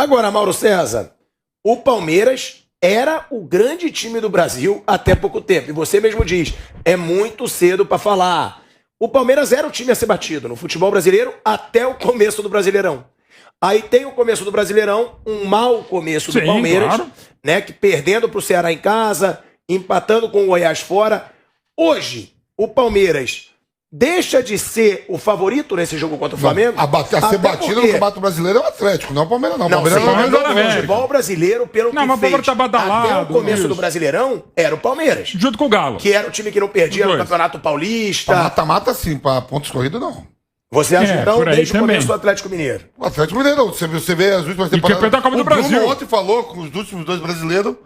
Agora, Mauro César, o Palmeiras era o grande time do Brasil até pouco tempo. E você mesmo diz, é muito cedo para falar. O Palmeiras era o time a ser batido no futebol brasileiro até o começo do Brasileirão. Aí tem o começo do Brasileirão, um mau começo do Palmeiras, claro, né, que perdendo para o Ceará em casa, empatando com o Goiás fora. Hoje, o Palmeiras deixa de ser o favorito nesse jogo contra o Flamengo? A ser batido no Campeonato Brasileiro é o Atlético, não é o Palmeiras, não. O Palmeiras não é o futebol brasileiro, pelo que mas fez tá badalado, até o começo do Brasileirão, era o Palmeiras. Junto com o Galo. Que era o time que não perdia no Campeonato Paulista. Mata-mata, sim, para pontos corridos, não. Você acha, então, desde o começo do Atlético Mineiro? O Atlético Mineiro, você vê as últimas temporadas. Da Copa do Brasil. O Bruno ontem falou com os últimos dois brasileiros.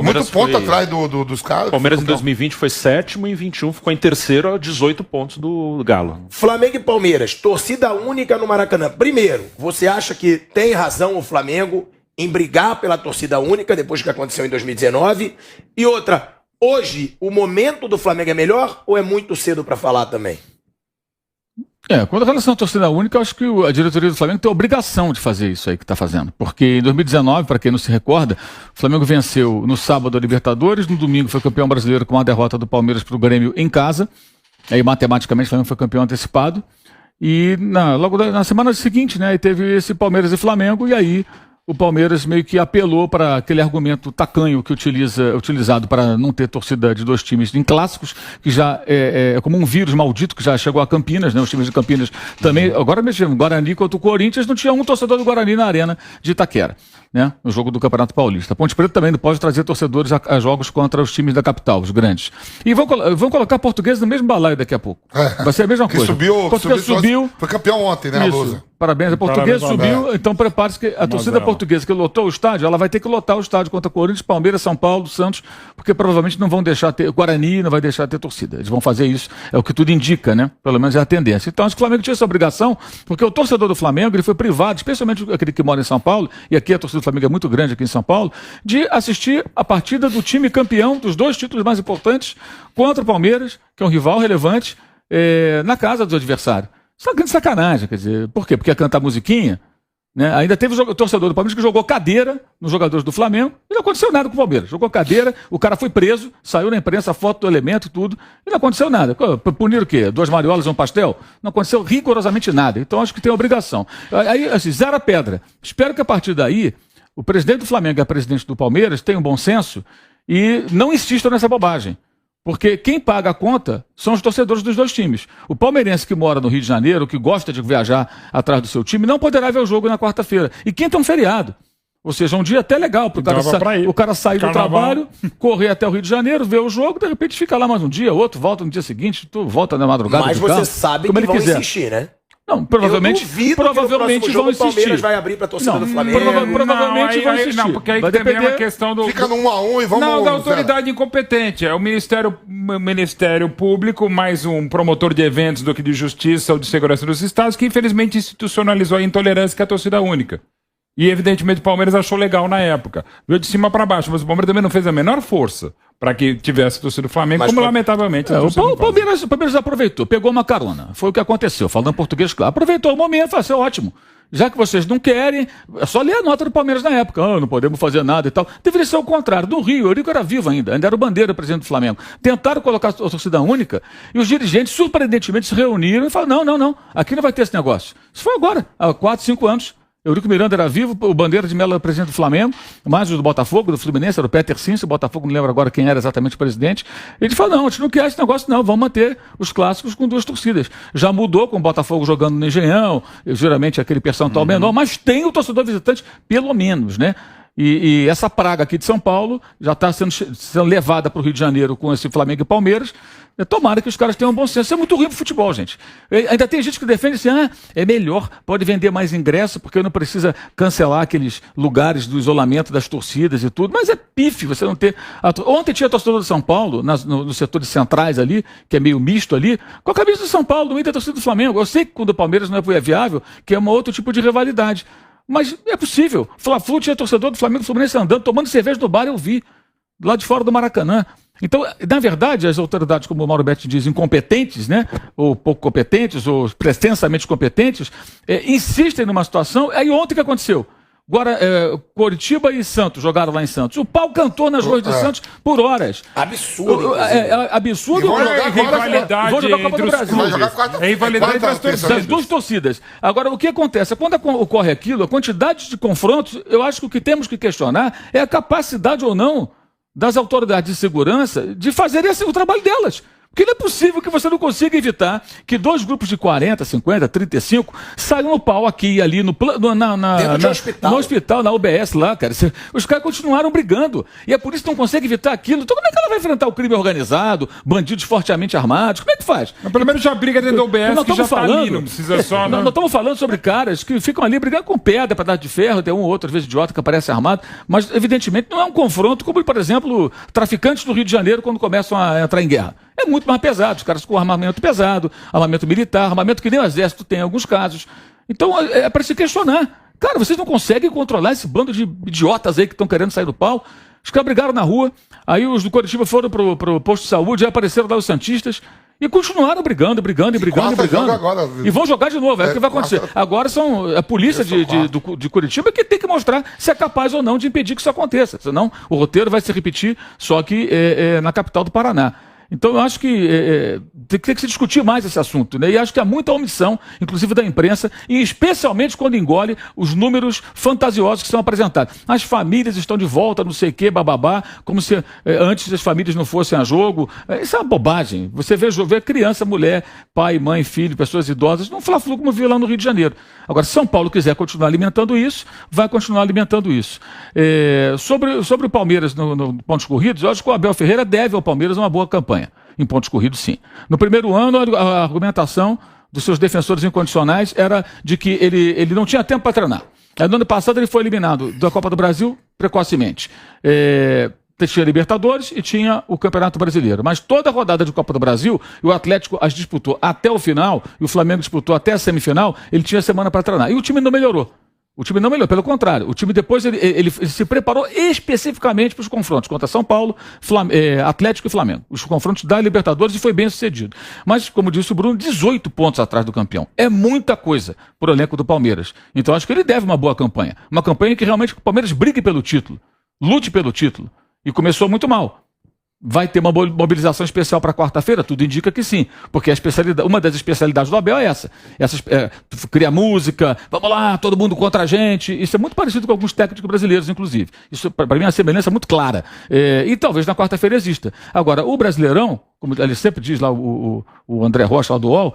Muito ponto atrás dos caras. O Palmeiras em 2020 foi sétimo e em 21 ficou em terceiro a 18 pontos do Galo. Flamengo e Palmeiras, torcida única no Maracanã. Primeiro, você acha que tem razão o Flamengo em brigar pela torcida única depois do que aconteceu em 2019? E outra, hoje o momento do Flamengo é melhor ou é muito cedo para falar também? Quando a relação à torcida única, eu acho que a diretoria do Flamengo tem a obrigação de fazer isso aí que está fazendo. Porque em 2019, para quem não se recorda, o Flamengo venceu no sábado a Libertadores, no domingo foi campeão brasileiro com a derrota do Palmeiras para o Grêmio em casa. Aí matematicamente o Flamengo foi campeão antecipado. E logo na semana seguinte, né, teve esse Palmeiras e Flamengo, e aí o Palmeiras meio que apelou para aquele argumento tacanho que utilizado para não ter torcida de dois times em clássicos, que já é como um vírus maldito que já chegou a Campinas, né? Os times de Campinas também. Agora mesmo, Guarani contra o Corinthians, não tinha um torcedor do Guarani na arena de Itaquera, né? No jogo do Campeonato Paulista. A Ponte Preta também não pode trazer torcedores a jogos contra os times da capital, os grandes. E vão colocar português no mesmo balaio daqui a pouco. Vai ser a mesma coisa. Subiu. Foi campeão ontem, né, a Lousa? Parabéns, a Portuguesa subiu, então prepare-se que a torcida portuguesa que lotou o estádio, ela vai ter que lotar o estádio contra Corinthians, Palmeiras, São Paulo, Santos, porque provavelmente não vão deixar ter, Guarani não vai deixar ter torcida. Eles vão fazer isso, é o que tudo indica, né? Pelo menos é a tendência. Então acho que o Flamengo tinha essa obrigação, porque o torcedor do Flamengo, ele foi privado, especialmente aquele que mora em São Paulo, e aqui a torcida do Flamengo é muito grande aqui em São Paulo, de assistir a partida do time campeão dos dois títulos mais importantes contra o Palmeiras, que é um rival relevante, na casa do adversário. Isso é uma grande sacanagem, quer dizer, por quê? Porque ia cantar musiquinha, né? Ainda teve o torcedor do Palmeiras que jogou cadeira nos jogadores do Flamengo e não aconteceu nada com o Palmeiras. Jogou cadeira, o cara foi preso, saiu na imprensa a foto do elemento, tudo, e não aconteceu nada. Punir o quê? 2 mariolas e um pastel? Não aconteceu rigorosamente nada. Então acho que tem obrigação. Aí, assim, zero a pedra. Espero que a partir daí o presidente do Flamengo e a presidente do Palmeiras tenham bom senso e não insistam nessa bobagem. Porque quem paga a conta são os torcedores dos dois times. O palmeirense que mora no Rio de Janeiro, que gosta de viajar atrás do seu time, não poderá ver o jogo na quarta-feira. E quinta é um feriado. Ou seja, um dia até legal para o cara sair do trabalho, correr até o Rio de Janeiro, ver o jogo, de repente fica lá mais um dia, outro volta no dia seguinte, tu volta na madrugada. Mas você sabe que vão insistir, né? Não, provavelmente vão insistir. O Palmeiras vai abrir para a torcida do Flamengo. Provavelmente vão insistir. Não, porque aí vai também é uma questão do... Fica no 1-1 e vamos... Não, da autoridade incompetente. É o Ministério Público, mais um promotor de eventos do que de justiça ou de segurança dos estados, que infelizmente institucionalizou a intolerância que é a torcida única. E evidentemente o Palmeiras achou legal na época. Veio de cima para baixo, mas o Palmeiras também não fez a menor força para que tivesse torcida do Flamengo, mas como lamentavelmente... O Palmeiras aproveitou, pegou uma carona. Foi o que aconteceu, falando português claro. Aproveitou o momento, falou assim, ótimo. Já que vocês não querem, é só ler a nota do Palmeiras na época. Não podemos fazer nada e tal. Deveria ser o contrário. No Rio, o Eurico era vivo ainda era o Bandeira, presidente do Flamengo. Tentaram colocar a torcida única e os dirigentes, surpreendentemente, se reuniram e falaram, não, aqui não vai ter esse negócio. Isso foi agora, há 4, 5 anos. Eurico Miranda era vivo, o Bandeira de Mello era presidente do Flamengo, mais o do Botafogo, do Fluminense, era o Peter Cince, o Botafogo não lembro agora quem era exatamente o presidente. Ele falou, não, a gente não quer esse negócio não, vamos manter os clássicos com 2 torcidas. Já mudou com o Botafogo jogando no Engenhão, geralmente aquele percentual menor, mas tem o torcedor visitante, pelo menos, né? E essa praga aqui de São Paulo já está sendo levada para o Rio de Janeiro com esse Flamengo e Palmeiras. Tomara que os caras tenham bom senso. Isso é muito ruim pro futebol, gente. Ainda tem gente que defende assim, é melhor, pode vender mais ingresso, porque não precisa cancelar aqueles lugares do isolamento das torcidas e tudo. Mas é pife você não ter... Ontem tinha torcedor do São Paulo, nos setores centrais ali, que é meio misto ali, com a camisa do São Paulo, do Inter, a torcida do Flamengo. Eu sei que quando o Palmeiras não é viável, que é um outro tipo de rivalidade. Mas é possível. Fla-Flu tinha torcedor do Flamengo e do Fluminense andando, tomando cerveja no bar, eu vi. Lá de fora do Maracanã. Então, na verdade, as autoridades, como o Mauro Betti diz, incompetentes, né? Ou pouco competentes, ou pretensamente competentes, insistem numa situação. Aí ontem o que aconteceu? Agora, Coritiba e Santos jogaram lá em Santos. O pau cantou nas ruas de Santos por horas. Absurdo. Absurdo. E vão jogar rivalidade vão jogar a Copa do entre os Brasil. Vai jogar quarta-feira. É rivalidade das Das torcidas. duas torcidas. Agora, o que acontece? Quando ocorre aquilo, a quantidade de confrontos, eu acho que o que temos que questionar é a capacidade ou não das autoridades de segurança de fazer o trabalho delas. Porque não é possível que você não consiga evitar que dois grupos de 40, 50, 35 saiam no pau aqui e ali Dentro de um hospital. no hospital, na UBS lá, cara. Os caras continuaram brigando. E a polícia não consegue evitar aquilo. Então como é que ela vai enfrentar o crime organizado, bandidos fortemente armados? Como é que faz? Mas pelo menos já briga dentro do OBS, Nós que já estamos tá ali, falando, não precisa só... nós estamos falando sobre caras que ficam ali brigando com pedra, pedaço de ferro, tem um ou outro, às vezes idiota, que aparece armado, mas evidentemente não é um confronto como, por exemplo, traficantes do Rio de Janeiro quando começam a entrar em guerra. É muito mais pesado, os caras com armamento pesado, armamento militar, armamento que nem o exército tem em alguns casos. Então é para se questionar. Cara, vocês não conseguem controlar esse bando de idiotas aí que estão querendo sair do pau. Os caras brigaram na rua, aí os do Coritiba foram pro posto de saúde, aí apareceram lá os santistas, e continuaram brigando. Agora, E vão jogar de novo, é o que vai acontecer. Agora são a polícia de Curitiba que tem que mostrar se é capaz ou não de impedir que isso aconteça. Senão o roteiro vai se repetir, só que na capital do Paraná. Então eu acho que tem que se discutir mais esse assunto, né? E acho que há muita omissão, inclusive da imprensa, e especialmente quando engole os números fantasiosos que são apresentados. As famílias estão de volta, não sei o quê, bababá, como se antes as famílias não fossem a jogo. Isso é uma bobagem. Você vê criança, mulher, pai, mãe, filho, pessoas idosas, não Fla-Flu como viu lá no Rio de Janeiro. Agora, se São Paulo quiser continuar alimentando isso, vai continuar alimentando isso. Sobre o Palmeiras no pontos corridos, eu acho que o Abel Ferreira deve ao Palmeiras uma boa campanha. Em pontos corridos, sim. No primeiro ano, a argumentação dos seus defensores incondicionais era de que ele não tinha tempo para treinar. No ano passado, ele foi eliminado da Copa do Brasil precocemente. Tinha Libertadores e tinha o Campeonato Brasileiro. Mas toda a rodada de Copa do Brasil, o Atlético as disputou até o final, e o Flamengo disputou até a semifinal, ele tinha semana para treinar. E o time não melhorou. Pelo contrário. O time depois ele se preparou especificamente para os confrontos contra São Paulo, Atlético e Flamengo. Os confrontos da Libertadores e foi bem sucedido. Mas, como disse o Bruno, 18 pontos atrás do campeão. É muita coisa para o elenco do Palmeiras. Então acho que ele deve uma boa campanha. Uma campanha que realmente o Palmeiras brigue pelo título, lute pelo título. E começou muito mal. Vai ter uma mobilização especial para quarta-feira? Tudo indica que sim, porque uma das especialidades do Abel é essa. Cria música, vamos lá, todo mundo contra a gente. Isso é muito parecido com alguns técnicos brasileiros, inclusive. Isso, para mim, é uma semelhança muito clara. E talvez na quarta-feira exista. Agora, o Brasileirão, como ele sempre diz lá, o André Rocha, lá do UOL,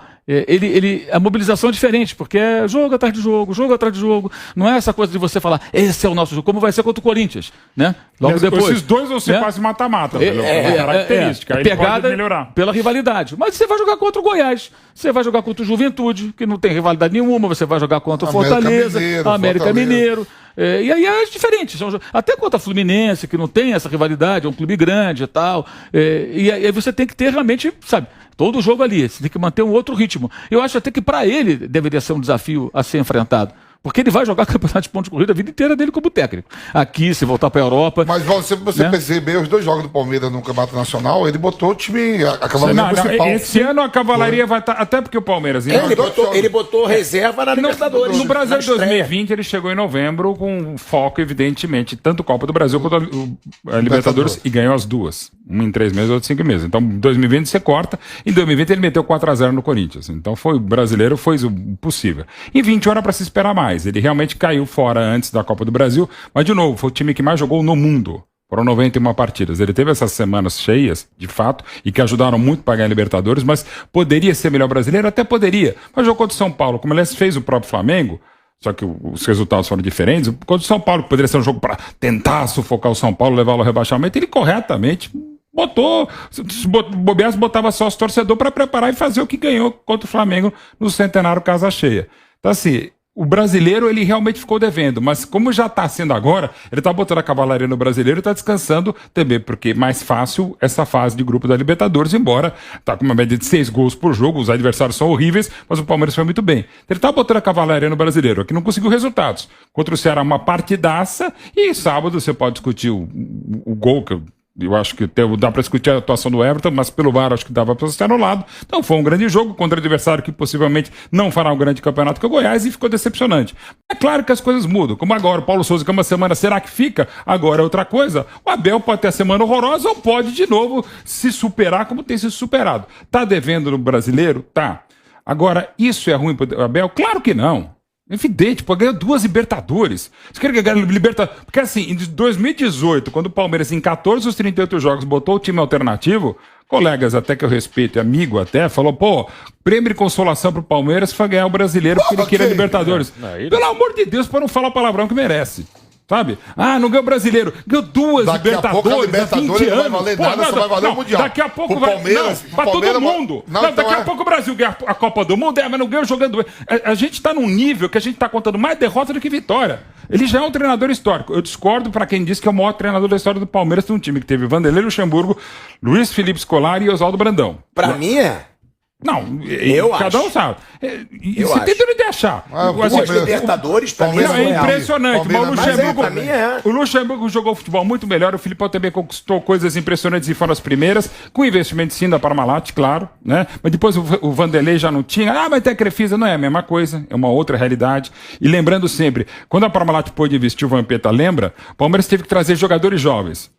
a mobilização é diferente, porque é jogo atrás de jogo, jogo atrás de jogo. Não é essa coisa de você falar, esse é o nosso jogo, como vai ser contra o Corinthians, né? Logo depois. Esses dois vão ser quase mata-mata. Característica. Aí Pegada pode melhorar. Pela rivalidade. Mas você vai jogar contra o Goiás, você vai jogar contra o Juventude, que não tem rivalidade nenhuma, você vai jogar contra o Fortaleza, América Mineiro. E aí é diferente. Até contra a Fluminense, que não tem essa rivalidade, é um clube grande e tal. E aí você tem que ter realmente, sabe, todo o jogo ali. Você tem que manter um outro ritmo. Eu acho até que para ele deveria ser um desafio a ser enfrentado. Porque ele vai jogar campeonato de pontos de corrida a vida inteira dele como técnico. Aqui, se voltar para a Europa. Mas você perceber os dois jogos do Palmeiras no Campeonato Nacional, ele botou o time, a cavalaria principal. Esse ano a cavalaria vai estar. Até porque o Palmeiras. Ele botou reserva na Libertadores. No Brasil de 2020, ele chegou em novembro com foco, evidentemente, tanto Copa do Brasil quanto a Libertadores, e ganhou as duas. Uma em 3 meses, outra em 5 meses. Então, em 2020 você corta. Em 2020 ele meteu 4-0 no Corinthians. Então, o brasileiro foi o possível. Em 20 era para se esperar mais. Ele realmente caiu fora antes da Copa do Brasil, mas de novo, foi o time que mais jogou no mundo. Foram 91 partidas. Ele teve essas semanas cheias, de fato, e que ajudaram muito para ganhar a Libertadores, mas poderia ser melhor brasileiro? Até poderia. Mas jogou contra o São Paulo, como ele fez o próprio Flamengo, só que os resultados foram diferentes. Contra o São Paulo, que poderia ser um jogo para tentar sufocar o São Paulo, levá-lo ao rebaixamento, ele corretamente botava só os torcedores para preparar e fazer o que ganhou contra o Flamengo no Centenário Casa Cheia. Então, assim, o brasileiro, ele realmente ficou devendo, mas como já está sendo agora, ele está botando a cavalaria no brasileiro e está descansando também, porque é mais fácil essa fase de grupo da Libertadores, embora está com uma média de 6 gols por jogo, os adversários são horríveis, mas o Palmeiras foi muito bem. Ele está botando a cavalaria no brasileiro, que não conseguiu resultados. Contra o Ceará, uma partidaça, e sábado você pode discutir o gol, que Eu acho que dá para discutir a atuação do Everton, mas pelo VAR acho que dava para ser anulado. Então foi um grande jogo contra um adversário que possivelmente não fará um grande campeonato que é o Goiás e ficou decepcionante. É claro que as coisas mudam. Como agora o Paulo Souza, que é uma semana, será que fica? Agora é outra coisa. O Abel pode ter a semana horrorosa ou pode de novo se superar como tem se superado. Tá devendo no brasileiro? Tá. Agora, isso é ruim pro Abel? Claro que não. É evidente, pô, ganhou 2 Libertadores. Você quer ganhar Libertadores? Porque assim, em 2018, quando o Palmeiras, em 14 dos 38 jogos, botou o time alternativo, colegas até que eu respeito, amigo até, falou, pô, prêmio de consolação pro Palmeiras foi ganhar o brasileiro porque ele queria Libertadores. Pelo amor de Deus, para não falar o palavrão que merece. Sabe? Ah, não ganhou brasileiro. Ganhou 2 Libertadores há 20 anos. Não vai valer nada, só vai valer o Mundial. Daqui a pouco pro vai... Palmeiras, não, pra todo mundo. Não, então daqui a pouco o Brasil ganha a Copa do Mundo, mas não ganhou jogando... A gente tá num nível que a gente tá contando mais derrota do que vitória. Ele já é um treinador histórico. Eu discordo para quem disse que é o maior treinador da história do Palmeiras, de um time que teve Vanderlei Luxemburgo, Luiz Felipe Scolari e Oswaldo Brandão. Pra mim é... Não, eu cada acho. um sabe. Você tem direito de achar. Os Libertadores, pra mim, é impressionante. Mas o Luxemburgo, pra mim é. O Luxemburgo jogou futebol muito melhor. O Filipão também conquistou coisas impressionantes e foram as primeiras, com investimento sim da Parmalat, claro, né? Mas depois o Vanderlei já não tinha. Ah, mas tem a Crefisa, não é a mesma coisa, é uma outra realidade. E lembrando sempre, quando a Parmalat pôde investir o Vampeta, lembra? O Palmeiras teve que trazer jogadores jovens.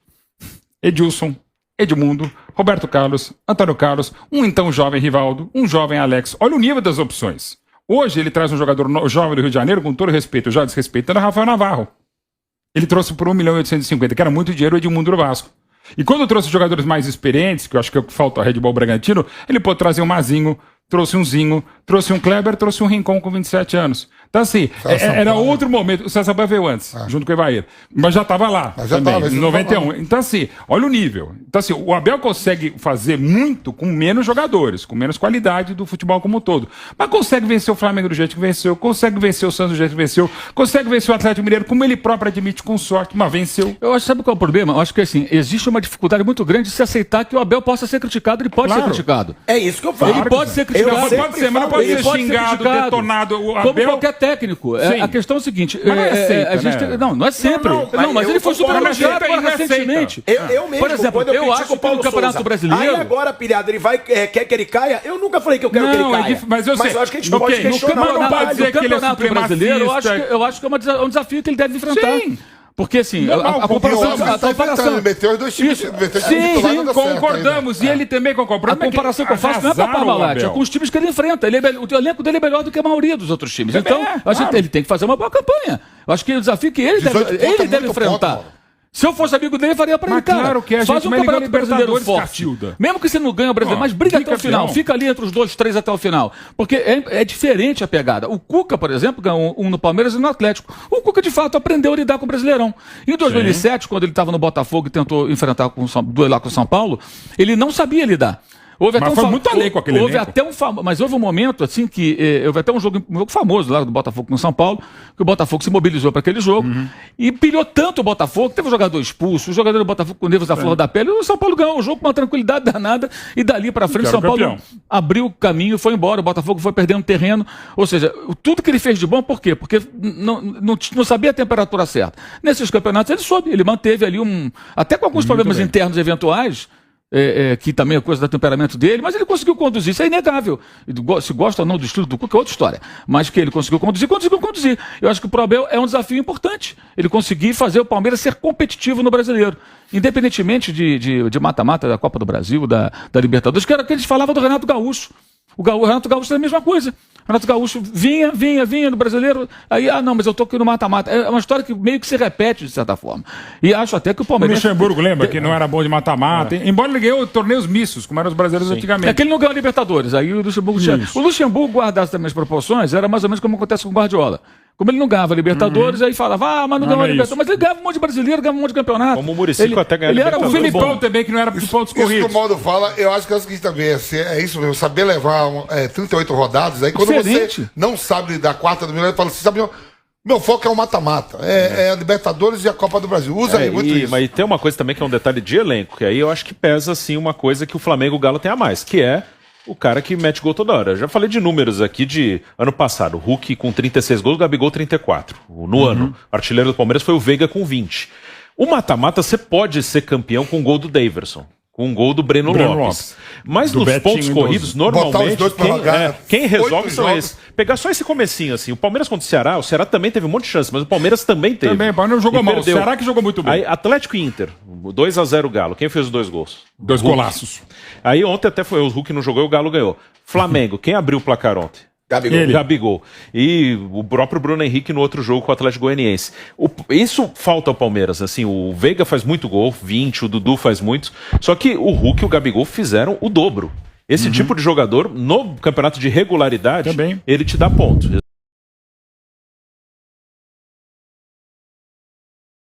Edilson, Edmundo, Roberto Carlos, Antônio Carlos, um então jovem Rivaldo, um jovem Alex. Olha o nível das opções. Hoje ele traz um jogador jovem do Rio de Janeiro, com todo respeito, já desrespeitando, Rafael Navarro. Ele trouxe por 1.850.000, que era muito dinheiro, o Edmundo do Vasco. E quando trouxe jogadores mais experientes, que eu acho que é o que falta ao Red Bull Bragantino, ele pôde trazer um Mazinho, trouxe um Zinho, trouxe um Kleber, trouxe um Rincon com 27 anos. Então, assim, era outro momento. O César Sampaio veio antes, junto com o Evair. Mas já estava lá, também, em 91. Então, assim, olha o nível. Então, assim, o Abel consegue fazer muito com menos jogadores, com menos qualidade do futebol como um todo. Mas consegue vencer o Flamengo do jeito que venceu, consegue vencer o Santos do jeito que venceu, consegue vencer o Atlético Mineiro, como ele próprio admite, com sorte, mas venceu. Eu acho, sabe qual é o problema? Eu acho que, assim, existe uma dificuldade muito grande de se aceitar que o Abel possa ser criticado, ele pode ser criticado. É isso que eu falo. Ele pode ser criticado. Pode ser, mas não pode ser xingado, detonado. O Como Abel... qualquer técnico. A questão é o seguinte... Mas não é sempre, a gente, né? não é sempre. Mas ele foi super elogiado recentemente. Eu mesmo, por exemplo, quando eu acho que no Campeonato Brasileiro... Aí agora, pilhado, ele vai, quer que ele caia? Eu nunca falei que eu quero que ele caia. Mas eu sei. acho que a gente pode questionar. Não pode dizer que ele é brasileiro. Eu acho que é um desafio que ele deve enfrentar. Sim. Porque, assim, a comparação... Ele meteu os dois times. Sim, concordamos. E ele também concorda. A comparação que eu faço não é para a Parmalat, é com os times que ele enfrenta. O elenco dele é melhor do que a maioria dos outros times. Então, ele tem que fazer uma boa campanha. Eu acho que é o desafio que ele deve enfrentar. Se eu fosse amigo dele, faria pra ele, cara. Claro que faz um campeonato brasileiro forte. Mesmo que você não ganhe o brasileiro, mas briga até o final. Fica ali entre os 2, 3 até o final. Porque é diferente a pegada. O Cuca, por exemplo, ganhou um no Palmeiras e no Atlético. O Cuca, de fato, aprendeu a lidar com o Brasileirão. Em 2007, quando ele estava no Botafogo e tentou enfrentar duelar com o São Paulo, ele não sabia lidar. Mas foi muito além com aquele elenco. Mas houve um momento, assim, que houve até um jogo famoso lá do Botafogo no São Paulo, que o Botafogo se mobilizou para aquele jogo e pilhou tanto o Botafogo, teve um jogador expulso, o jogador do Botafogo com nervos à flor da pele, e o São Paulo ganhou o jogo com uma tranquilidade danada, e dali para frente o São Paulo abriu o caminho, foi embora, o Botafogo foi perdendo terreno, ou seja, tudo que ele fez de bom, por quê? Porque não sabia a temperatura certa. Nesses campeonatos ele soube, ele manteve ali até com alguns problemas internos eventuais, que também é coisa do temperamento dele, mas ele conseguiu conduzir, isso é inegável. Se gosta ou não do estilo do Cuca é outra história, mas que ele conseguiu conduzir. Eu acho que o Abel é um desafio importante, ele conseguir fazer o Palmeiras ser competitivo no Brasileiro, independentemente de mata-mata da Copa do Brasil, da Libertadores, que era o que eles falavam do Renato Gaúcho. O Renato Gaúcho é a mesma coisa. O Renato Gaúcho vinha no Brasileiro, aí, não, mas eu tô aqui no mata-mata. É uma história que meio que se repete, de certa forma. E acho até que o Palmeiras... O Luxemburgo lembra que não era bom de mata-mata, embora ele ganhou torneios mistos, como eram os brasileiros antigamente. É que ele não ganhou a Libertadores, aí o Luxemburgo tinha... O Luxemburgo, guardasse também as proporções, era mais ou menos como acontece com o Guardiola. Como ele não ganhava Libertadores, aí falava, mas não ganhou a Libertadores. Mas ele ganhava um monte de brasileiro, ganhava um monte de campeonato. Como o Muricy até ganhava ele era o Filipão também, que não era futebol dos corridos. Isso que o Maldo fala, eu acho que é o seguinte também, é isso mesmo, saber levar 38 rodadas, aí quando você não sabe da quarta do milhão, fala assim, sabe, meu foco é o mata-mata, é a Libertadores e a Copa do Brasil, usa aí muito isso. Mas tem uma coisa também que é um detalhe de elenco, que aí eu acho que pesa, assim, uma coisa que o Flamengo e o Galo tem a mais, que é o cara que mete gol toda hora. Eu já falei de números aqui de ano passado. O Hulk com 36 gols, o Gabigol 34. No ano, o artilheiro do Palmeiras foi o Veiga com 20. O mata-mata você pode ser campeão com um gol do Daverson, com um gol do Breno Lopes. Mas Do nos Betinho pontos em corridos, Botar os normalmente, dois pra jogar quem resolve 8 são jogos. esses. Pegar só esse comecinho, assim. O Palmeiras contra o Ceará também teve um monte de chance, mas o Palmeiras também teve. Também, o Palmeiras jogou E mal. perdeu. Será que jogou muito bem? Aí, Atlético e Inter, 2-0 Galo. Quem fez os 2 gols? 2 Hulk. golaços. Aí ontem até foi o Hulk não jogou e o Galo ganhou. Flamengo, quem abriu o placar ontem? Gabigol. Ele. Gabigol. E o próprio Bruno Henrique no outro jogo com o Atlético Goianiense. Isso falta ao Palmeiras. Assim, o Veiga faz muito gol, 20, o Dudu faz muitos. Só que o Hulk e o Gabigol fizeram o dobro. Esse tipo de jogador, no campeonato de regularidade, Também. ele te dá pontos.